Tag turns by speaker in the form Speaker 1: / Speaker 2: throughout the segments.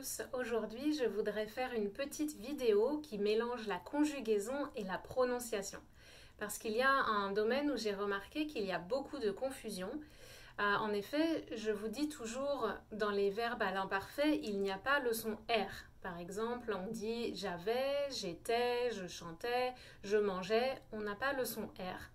Speaker 1: tous, aujourd'hui je voudrais faire une petite vidéo qui mélange la conjugaison et la prononciation. Parce qu'il y a un domaine où j'ai remarqué qu'il y a beaucoup de confusion. En effet, je vous dis toujours dans les verbes à l'imparfait, il n'y a pas le son R. Par exemple, on dit j'avais, j'étais, je chantais, je mangeais, on n'a pas le son R.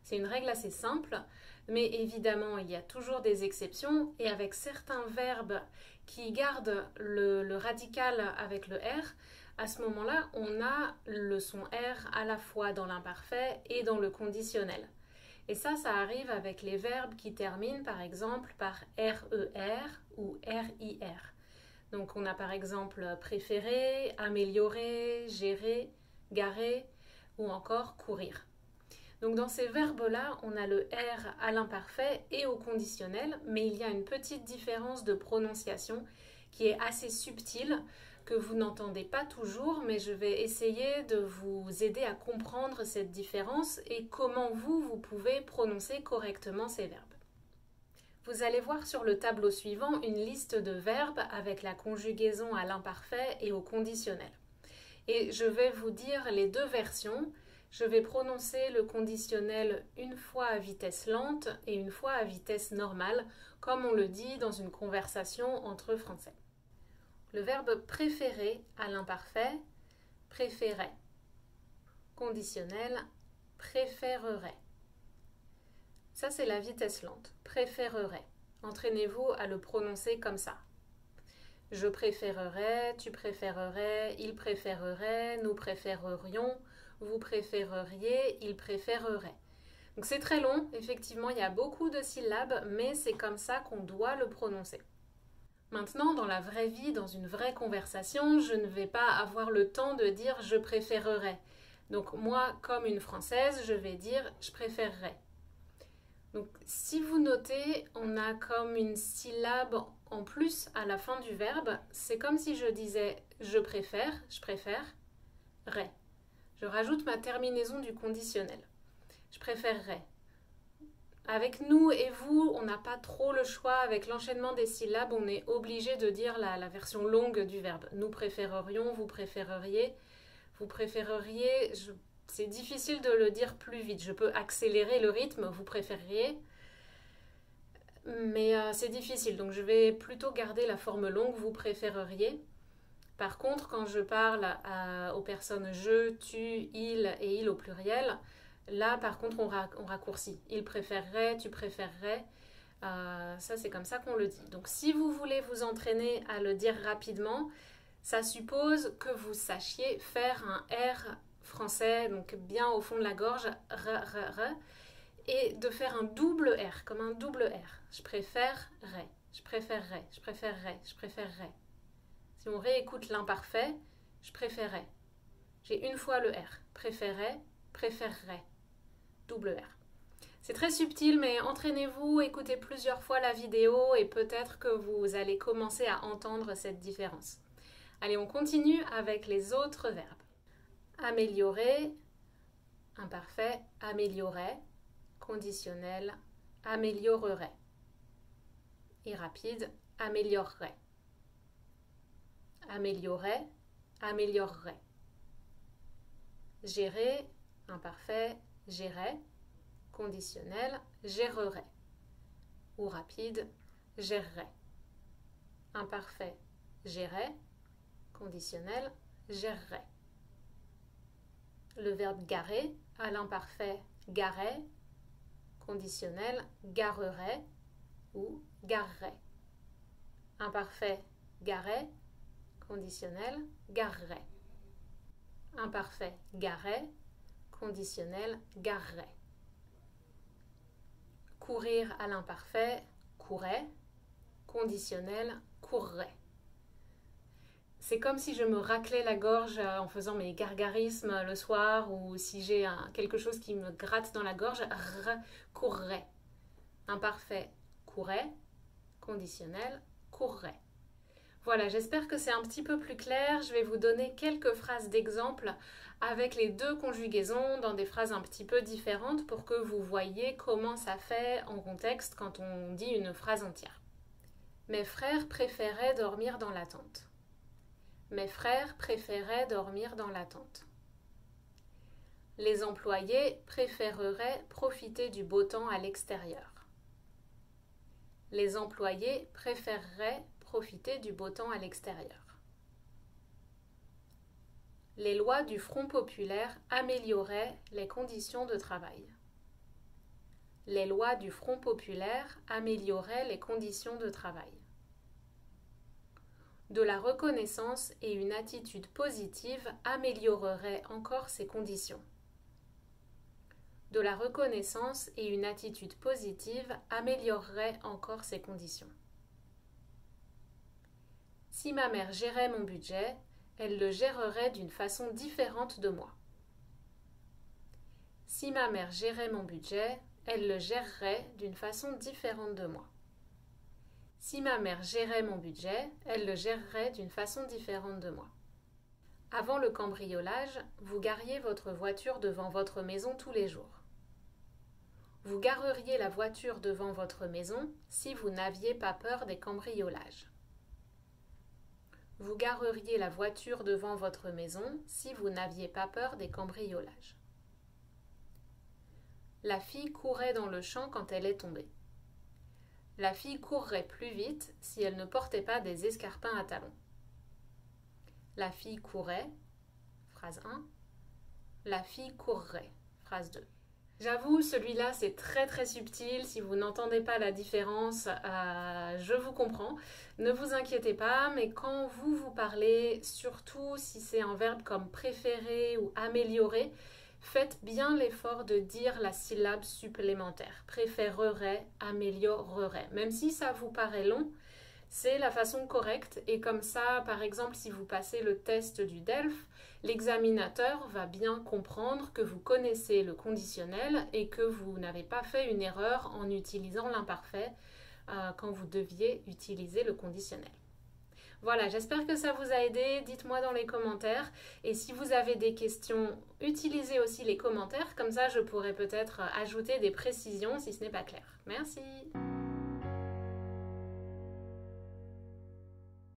Speaker 1: C'est une règle assez simple, mais évidemment, il y a toujours des exceptions et avec certains verbes qui gardent le radical avec le R, à ce moment-là, on a le son R à la fois dans l'imparfait et dans le conditionnel. Et ça arrive avec les verbes qui terminent par exemple par RER ou RIR. Donc on a par exemple préférer, améliorer, gérer, garer ou encore courir. Donc dans ces verbes-là, on a le R à l'imparfait et au conditionnel, mais il y a une petite différence de prononciation qui est assez subtile, que vous n'entendez pas toujours, mais je vais essayer de vous aider à comprendre cette différence et comment vous pouvez prononcer correctement ces verbes. Vous allez voir sur le tableau suivant une liste de verbes avec la conjugaison à l'imparfait et au conditionnel. Et je vais vous dire les deux versions. Je vais prononcer le conditionnel une fois à vitesse lente et une fois à vitesse normale, comme on le dit dans une conversation entre Français. Le verbe préférer à l'imparfait, préférait. Conditionnel, préférerait. Ça, c'est la vitesse lente, préférerait. Entraînez-vous à le prononcer comme ça. Je préférerais, tu préférerais, il préférerait, nous préférerions, vous préféreriez, il préférerait. Donc c'est très long, effectivement, il y a beaucoup de syllabes, mais c'est comme ça qu'on doit le prononcer. Maintenant, dans la vraie vie, dans une vraie conversation, je ne vais pas avoir le temps de dire « je préférerais ». Donc moi, comme une Française, je vais dire « je préférerais ». Donc si vous notez, on a comme une syllabe en plus à la fin du verbe. C'est comme si je disais « je préfère »,« rais ». Je rajoute ma terminaison du conditionnel. Je préférerais. Avec nous et vous, on n'a pas trop le choix. Avec l'enchaînement des syllabes, on est obligé de dire la version longue du verbe. Nous préférerions, vous préféreriez. Vous préféreriez, c'est difficile de le dire plus vite. Je peux accélérer le rythme, vous préféreriez. Mais c'est difficile, donc je vais plutôt garder la forme longue, vous préféreriez. Par contre, quand je parle aux personnes je, tu, il et il au pluriel, là, par contre, on raccourcit. Il préférerait, tu préférerais. Ça, c'est comme ça qu'on le dit. Donc, si vous voulez vous entraîner à le dire rapidement, ça suppose que vous sachiez faire un R français, donc bien au fond de la gorge, et de faire un double R, comme un double R. Je préférerais, je préférerais, je préférerais, je préférerais. Si on réécoute l'imparfait, je préférais. J'ai une fois le R. Préférait, préférerait. Double R. C'est très subtil, mais entraînez-vous, écoutez plusieurs fois la vidéo et peut-être que vous allez commencer à entendre cette différence. Allez, on continue avec les autres verbes. Améliorer, imparfait, améliorait, conditionnel, améliorerait. Et rapide, améliorerait. Améliorer, améliorerait. Gérer, imparfait, gérait, conditionnel, gérerait. Ou rapide, gérerait. Imparfait, gérait, conditionnel, gérerait. Le verbe garer à l'imparfait, garait, conditionnel, garerait ou garerait. Imparfait, garait, conditionnel, garerait. Imparfait, garait, conditionnel, garerait. Courir à l'imparfait, courait, conditionnel, courrait. C'est comme si je me raclais la gorge en faisant mes gargarismes le soir ou si j'ai quelque chose qui me gratte dans la gorge, courrait. Imparfait, courait, conditionnel, courrait. Voilà, j'espère que c'est un petit peu plus clair. Je vais vous donner quelques phrases d'exemple avec les deux conjugaisons dans des phrases un petit peu différentes pour que vous voyez comment ça fait en contexte quand on dit une phrase entière. Mes frères préféraient dormir dans la tente. Mes frères préféraient dormir dans la tente. Les employés préféreraient profiter du beau temps à l'extérieur. Les employés préféreraient profiter du beau temps à l'extérieur. Les lois du Front populaire amélioraient les conditions de travail. Les lois du Front populaire amélioraient les conditions de travail. De la reconnaissance et une attitude positive amélioreraient encore ces conditions. De la reconnaissance et une attitude positive amélioreraient encore ces conditions. Si ma mère gérait mon budget, elle le gérerait d'une façon différente de moi. Si ma mère gérait mon budget, elle le gérerait d'une façon différente de moi. Si ma mère gérait mon budget, elle le gérerait d'une façon différente de moi. Avant le cambriolage, vous gariez votre voiture devant votre maison tous les jours. Vous gareriez la voiture devant votre maison si vous n'aviez pas peur des cambriolages. Vous gareriez la voiture devant votre maison si vous n'aviez pas peur des cambriolages. La fille courait dans le champ quand elle est tombée. La fille courrait plus vite si elle ne portait pas des escarpins à talons. La fille courait, phrase 1. La fille courrait, phrase 2. J'avoue, celui-là, c'est très très subtil. Si vous n'entendez pas la différence, je vous comprends. Ne vous inquiétez pas, mais quand vous parlez, surtout si c'est un verbe comme préférer ou améliorer, faites bien l'effort de dire la syllabe supplémentaire. Préférerait, améliorerait. Même si ça vous paraît long, c'est la façon correcte. Et comme ça, par exemple, si vous passez le test du DELF, l'examinateur va bien comprendre que vous connaissez le conditionnel et que vous n'avez pas fait une erreur en utilisant l'imparfait quand vous deviez utiliser le conditionnel. Voilà, j'espère que ça vous a aidé. Dites-moi dans les commentaires. Et si vous avez des questions, utilisez aussi les commentaires. Comme ça, je pourrai peut-être ajouter des précisions si ce n'est pas clair. Merci.